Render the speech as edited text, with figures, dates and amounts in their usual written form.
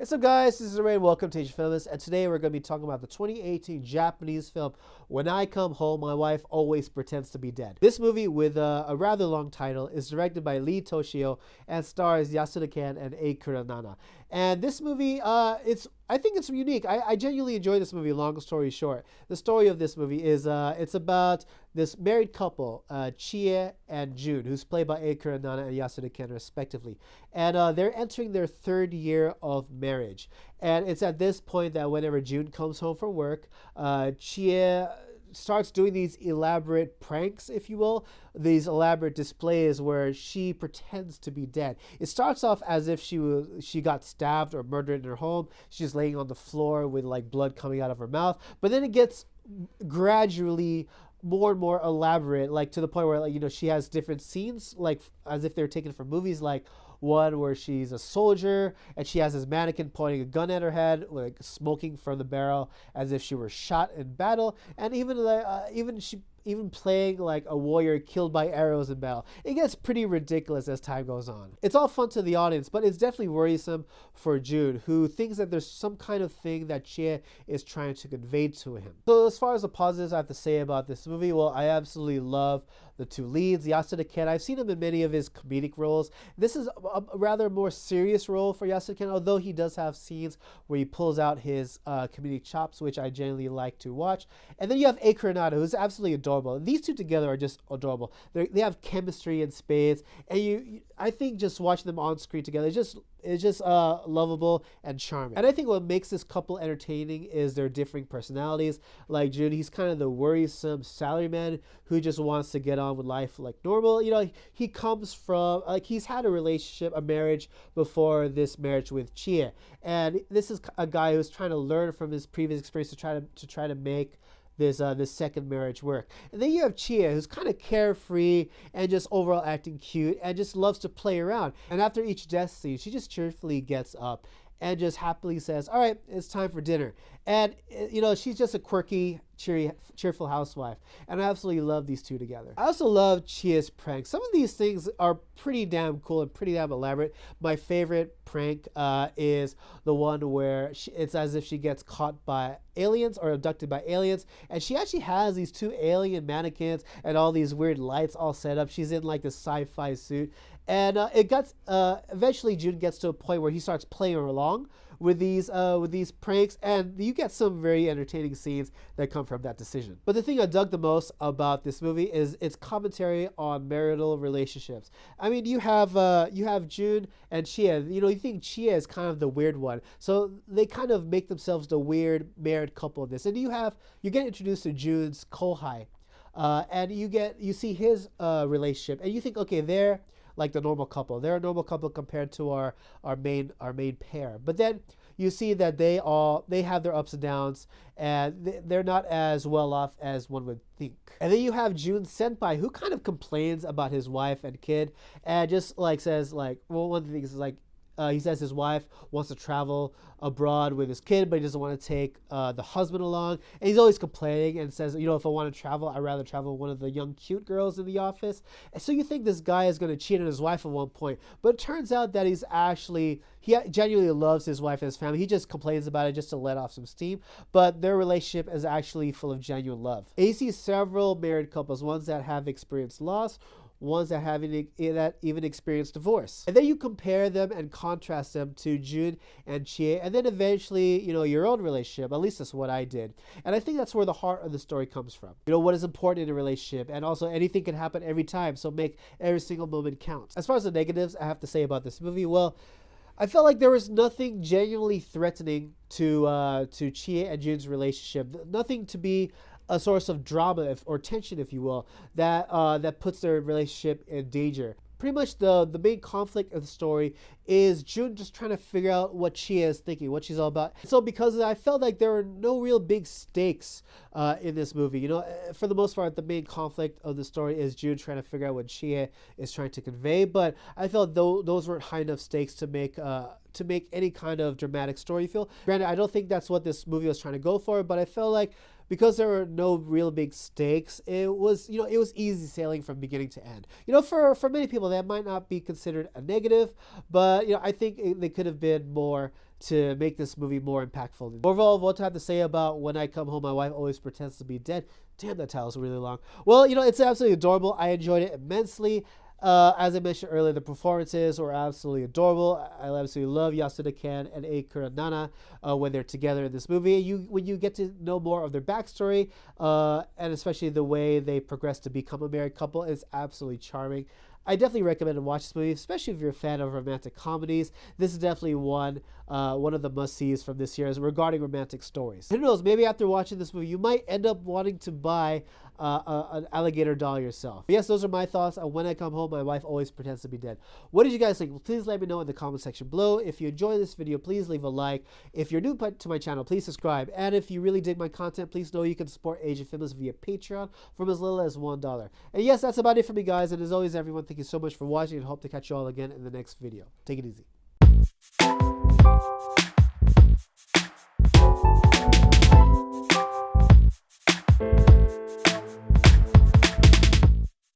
What's up, guys? This is Ray. Welcome to Asian Feminist, and today we're going to be talking about the 2018 Japanese film When I Come Home, My Wife Always Pretends to Be Dead. This movie, with a rather long title, is directed by Toshio and stars Yasuda and Eikura. And this movie, I think it's unique. I genuinely enjoy this movie. Long story short, the story of this movie is it's about this married couple, Chie and Jun, who's played by Eikura and Yasuda respectively, and they're entering their third year of marriage. And it's at this point that whenever Jun comes home from work, Chie starts doing these elaborate pranks, if you will, these elaborate displays where she pretends to be dead. It starts off as if she got stabbed or murdered in her home. She's laying on the floor with like blood coming out of her mouth, but then it gets gradually more and more elaborate, like to the point where, like, she has different scenes, like as if they're taken from movies, like one where she's a soldier and she has this mannequin pointing a gun at her head, like smoking from the barrel as if she were shot in battle, and even playing like a warrior killed by arrows in battle. It gets pretty ridiculous as time goes on. It's all fun to the audience, but it's definitely worrisome for Jun, who thinks that there's some kind of thing that Chie is trying to convey to him. So as far as the positives I have to say about this movie, well, I absolutely love the two leads. Yasuda, I've seen him in many of his comedic roles. This is a rather more serious role for Yasuda, although he does have scenes where he pulls out his comedic chops, which I genuinely like to watch. And then you have Eikura, who's absolutely adorable. These two together are just adorable. They have chemistry in spades, and I think just watching them on screen together is just lovable and charming. And I think what makes this couple entertaining is their differing personalities. Like Jun, he's kind of the worrisome salaryman who just wants to get on with life like normal. He comes from, like, he's had a relationship, a marriage before this marriage with Chie, and this is a guy who's trying to learn from his previous experience to try to make this second marriage work. And then you have Chie, who's kind of carefree and just overall acting cute and just loves to play around. And after each death scene, she just cheerfully gets up and just happily says, all right, it's time for dinner. And, she's just a quirky, cheerful housewife. And I absolutely love these two together. I also love Chie's pranks. Some of these things are pretty damn cool and pretty damn elaborate. My favorite prank is the one where it's as if she gets caught by aliens or abducted by aliens. And she actually has these two alien mannequins and all these weird lights all set up. She's in like this sci-fi suit. And eventually Jun gets to a point where he starts playing along with these pranks, and you get some very entertaining scenes that come from that decision. But the thing I dug the most about this movie is its commentary on marital relationships. I mean, you have Jun and Chie. You think Chie is kind of the weird one, so they kind of make themselves the weird married couple in this. And you get introduced to Jun's kohai, and you see his relationship, and you think, okay, they're like the normal couple. They're a normal couple compared to our main pair. But then you see that they have their ups and downs, and they're not as well off as one would think. And then you have Jun's senpai, who kind of complains about his wife and kid, and just like says, like, well, one of the things is like, he says his wife wants to travel abroad with his kid, but he doesn't want to take the husband along. And he's always complaining and says, if I want to travel, I'd rather travel with one of the young, cute girls in the office. And so you think this guy is going to cheat on his wife at one point. But it turns out that he genuinely loves his wife and his family. He just complains about it just to let off some steam. But their relationship is actually full of genuine love. And you see several married couples, ones that have experienced loss, ones that even experienced divorce. And then you compare them and contrast them to Jun and Chie, and then eventually, your own relationship. At least that's what I did. And I think that's where the heart of the story comes from. What is important in a relationship, and also anything can happen every time, so make every single moment count. As far as the negatives I have to say about this movie, well, I felt like there was nothing genuinely threatening to Chie and Jun's relationship. Nothing to be a source of drama or tension, if you will, that puts their relationship in danger. Pretty much the main conflict of the story is Jun just trying to figure out what Chie is thinking, what she's all about. So because of that, I felt like there were no real big stakes in this movie. For the most part, the main conflict of the story is Jun trying to figure out what Chie is trying to convey. But I felt those weren't high enough stakes to make any kind of dramatic story feel. Granted, I don't think that's what this movie was trying to go for, but I felt like because there were no real big stakes, it was easy sailing from beginning to end. For many people that might not be considered a negative, but I think they could have been more to make this movie more impactful. Overall, what I have to say about When I Come Home, My Wife Always Pretends to Be Dead. Damn, that title's really long. Well, you know, it's absolutely adorable. I enjoyed it immensely. As I mentioned earlier, the performances were absolutely adorable. I absolutely love Yasuda-kan and Eikura Nana when they're together in this movie. When you get to know more of their backstory, and especially the way they progress to become a married couple, is absolutely charming. I definitely recommend to watch this movie, especially if you're a fan of romantic comedies. This is definitely one of the must-sees from this year regarding romantic stories. Who knows, maybe after watching this movie, you might end up wanting to buy an alligator doll yourself. But yes, those are my thoughts on When I Come Home, My Wife Always Pretends to Be Dead. What did you guys think? Please let me know in the comment section below. If you enjoyed this video, please leave a like. If you're new to my channel, please subscribe. And if you really dig my content, please know you can support Asian Films via Patreon from as little as $1. And yes, that's about it for me, guys. And as always, everyone, thank you so much for watching and hope to catch you all again in the next video. Take it easy.